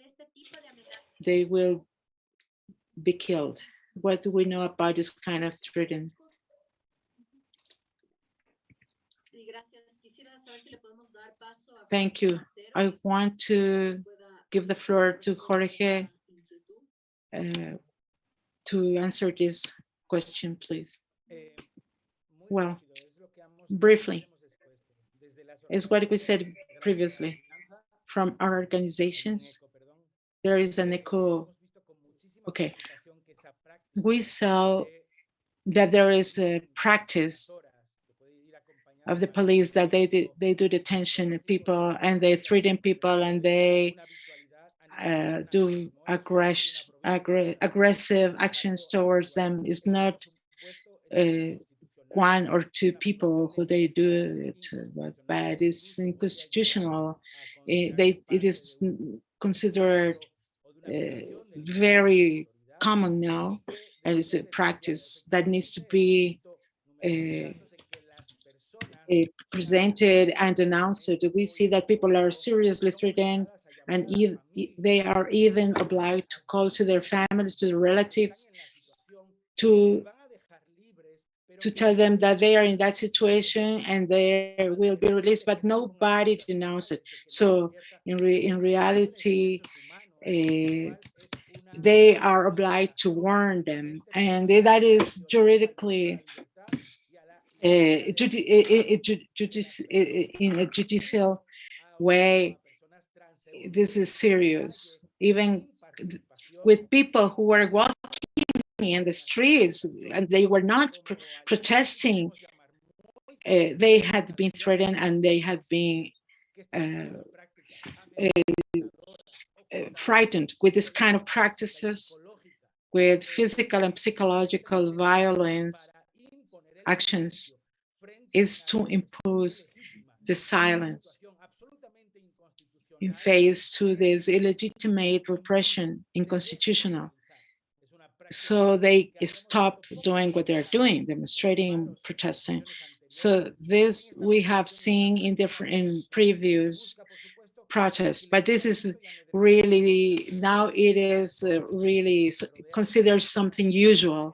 be killed. What do we know about this kind of threatening? Thank you. I want to give the floor to Jorge to answer this question, please. Well, briefly, is what we said previously. From our organizations, there is an echo. Okay, we saw that there is a practice of the police that they do detention of people and they threaten people and they do aggressive actions towards them. It's not one or two people who they do it, but it's unconstitutional. It is considered very common now, and it's a practice that needs to be presented and announced. We see that people are seriously threatened, and they are even obliged to call to their families, to their relatives, to tell them that they are in that situation and they will be released, but nobody denounced it. So in reality, they are obliged to warn them, and that is juridically in a judicial way. This is serious. Even with people who were walking in the streets and they were not protesting, they had been threatened and they had been frightened with this kind of practices, with physical and psychological violence actions, is to impose the silence in face to this illegitimate repression, inconstitutional. So they stop doing what they're doing, demonstrating, protesting. So this we have seen in previous protests, but this is really, now it is really considered something usual.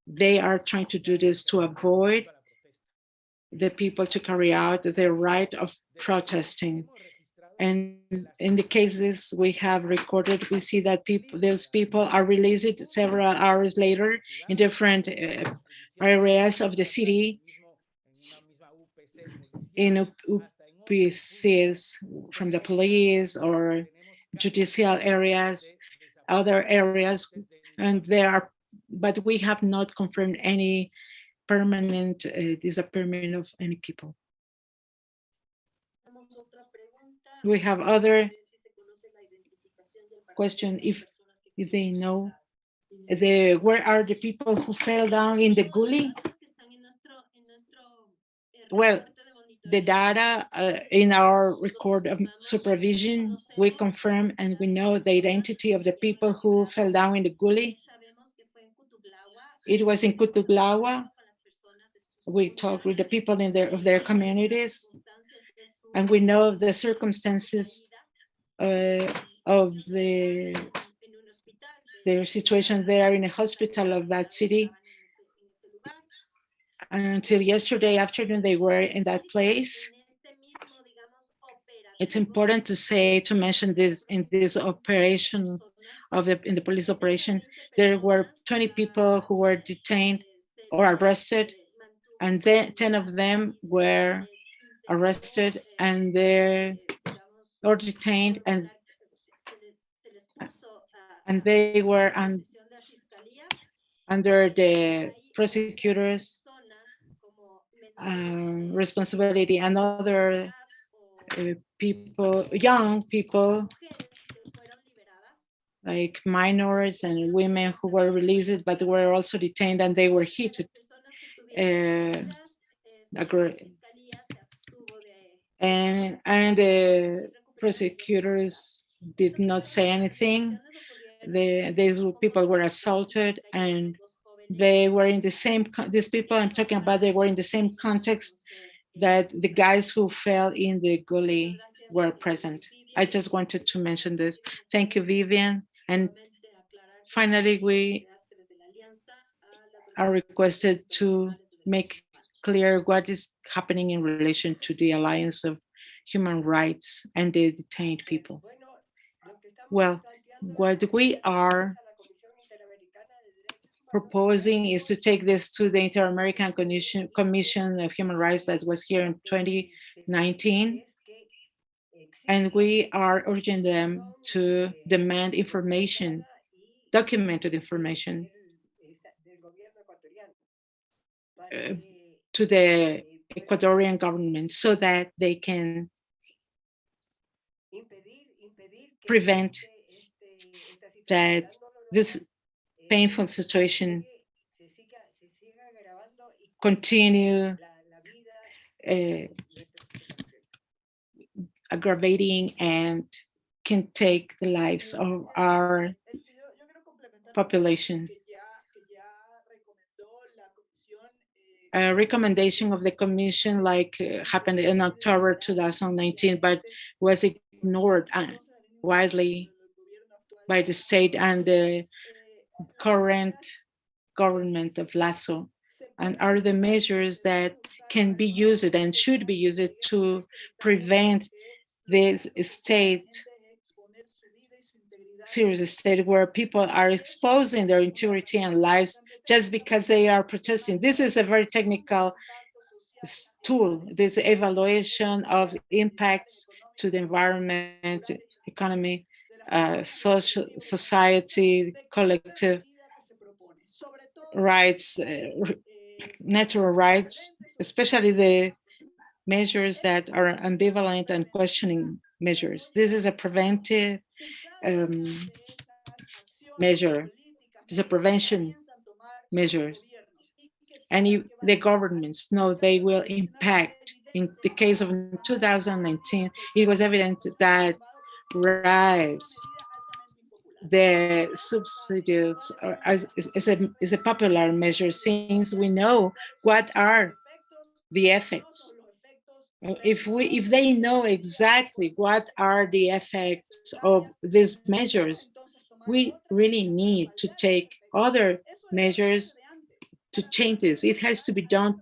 They are trying to do this to avoid the people to carry out their right of protesting. And in the cases we have recorded, we see that those people are released several hours later in different areas of the city, in UPCs from the police or judicial areas, other areas, and but we have not confirmed any permanent disappearance of any people. We have other question, if they know where are the people who fell down in the gully? Well, the data in our record of supervision, we confirm and we know the identity of the people who fell down in the gully. It was in Cutuglawa. We talked with the people of their communities, and we know the circumstances of their situation there in a hospital of that city. Until yesterday afternoon, they were in that place. It's important to mention this in this operation in the police operation. There were 20 people who were detained or arrested, and then 10 of them were arrested and they or detained, and they were under the prosecutors' responsibility, and other people, young people, like minors and women who were released, but were also detained, and they were hit. And the prosecutors did not say anything. These people were assaulted, and they were in the same, these people I'm talking about, they were in the same context that the guys who fell in the gully were present. I just wanted to mention this. Thank you, Vivian. And finally, we are requested to make clear what is happening in relation to the Alliance of Human Rights and the detained people. Well, what we are proposing is to take this to the Inter-American Commission of Human Rights that was here in 2019. And we are urging them to demand information, documented information, to the Ecuadorian government so that they can prevent that this painful situation continue aggravating and can take the lives of our population. A recommendation of the commission like happened in October 2019, but was ignored widely by the state and the current government of Lasso, and are the measures that can be used and should be used to prevent this serious state where people are exposing their integrity and lives just because they are protesting. This is a very technical tool, this evaluation of impacts to the environment, economy, social, society, collective rights, natural rights, especially the measures that are ambivalent and questioning measures. This is a preventive measure. It's a prevention measure. And if the governments know they will impact, in the case of 2019, it was evident that rise, the subsidies is a popular measure since we know what are the effects. If they know exactly what are the effects of these measures, we really need to take other measures to change this. It has to be done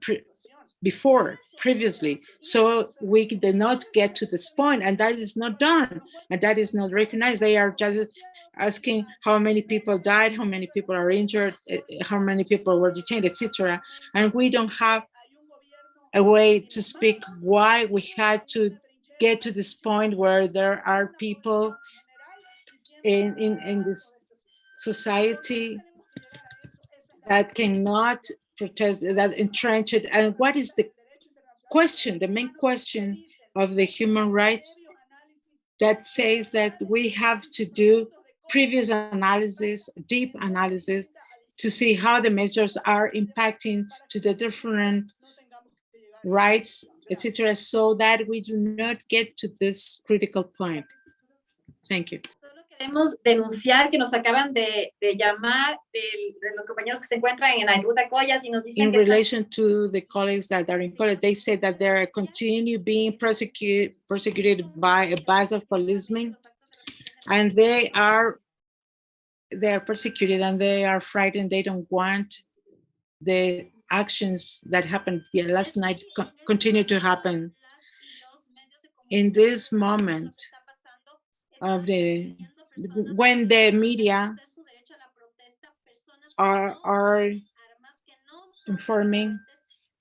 previously, so we did not get to this point, and that is not done, and that is not recognized. They are just asking how many people died, how many people are injured, how many people were detained, etc. And we don't have a way to speak why we had to get to this point where there are people in this society that cannot protest, that entrenched. And what is the question, the main question of the human rights that says that we have to do previous analysis, deep analysis, to see how the measures are impacting to the different rights, etc., so that we do not get to this critical point. Thank you. Solo queremos denunciar que nos acaban de llamar de los compañeros que se encuentran en Ayuda Collas y nos dicen in que relation to the colleagues that are in college, they say that they are continue being persecuted by a bus of policemen, and they are persecuted and they are frightened. They don't want the actions that happened last night continue to happen. In this moment of when the media are informing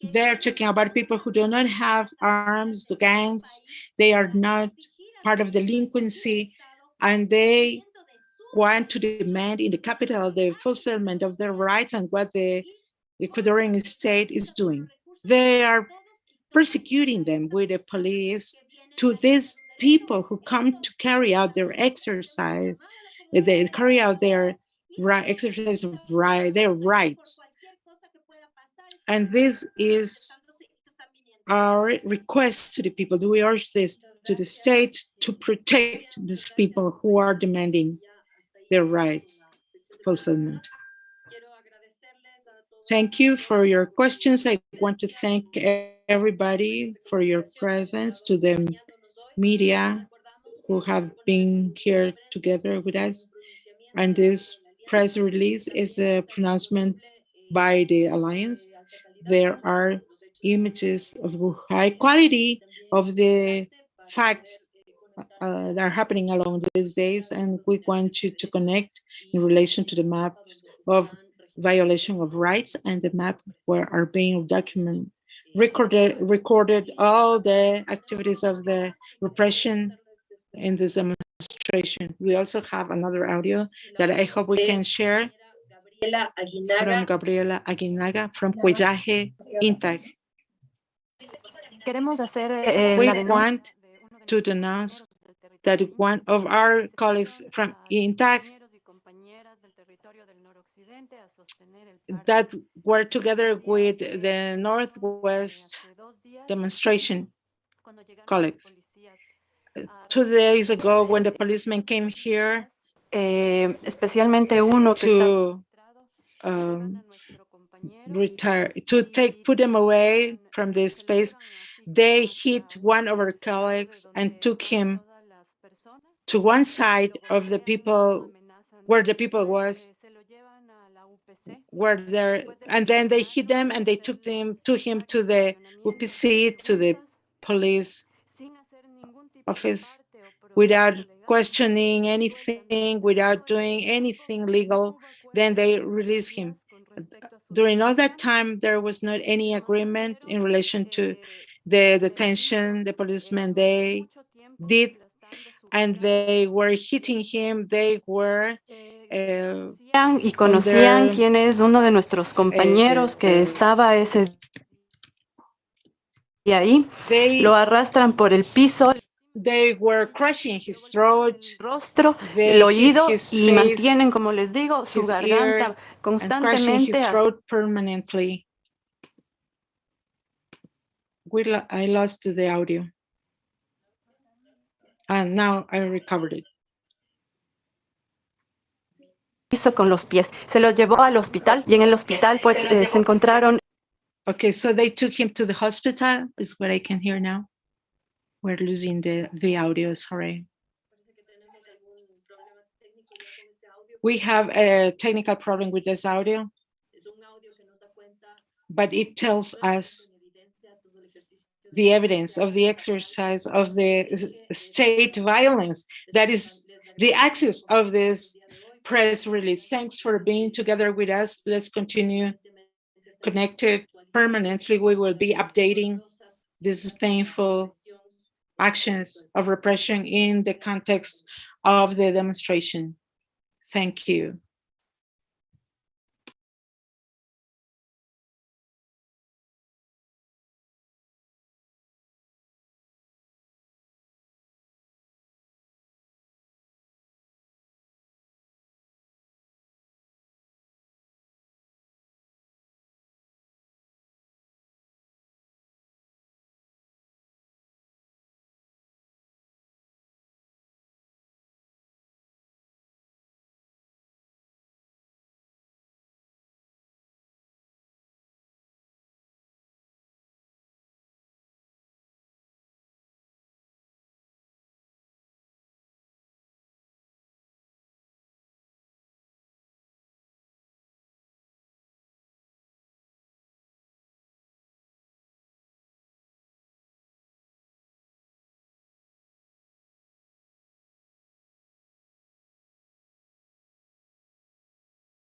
They're talking about people who do not have arms, the gangs. They are not part of delinquency, and they want to demand in the capital the fulfillment of their rights and what the Ecuadorian state is doing. They are persecuting them with the police to these people who come to carry out their exercise. They carry out their exercise of their rights. And this is our request to the people. We urge this to the state to protect these people who are demanding their rights fulfillment. Thank you for your questions. I want to thank everybody for your presence, to the media who have been here together with us. And this press release is a pronouncement by the Alliance. There are images of high quality of the facts that are happening along these days, and we want you to connect in relation to the maps of violation of rights and the map where are being documented, recorded all the activities of the repression in this demonstration. We also have another audio that I hope we can share from Gabriela Aguinaga from Cuellaje Intag. We want to denounce that one of our colleagues from Intag that were together with the Northwest demonstration colleagues. 2 days ago, when the policemen came here to retire, put them away from this space, they hit one of our colleagues and took him to one side of the people where the people was, where there, and then they hit them and they took him to the UPC, to the police office, without questioning anything, without doing anything legal. Then they released him. During all that time, there was not any agreement in relation to the detention the policemen they did, and they were hitting him. They were y conocían quién es uno de nuestros compañeros que estaba ese día ahí. Lo arrastran por el piso. They were crushing his throat, rostro, el oído, y mantienen, como les digo, su garganta constantemente. His throat permanently. I lost the audio. And now I recovered it. Hizo con los pies. Se lo llevó al hospital y en el hospital pues se encontraron. Okay, so they took him to the hospital, is what I can hear now. We're losing the audio, sorry. We have a technical problem with this audio, but it tells us the evidence of the exercise of the state violence. That is the axis of this press release. Thanks for being together with us. Let's continue connected permanently. We will be updating these painful actions of repression in the context of the demonstration. Thank you.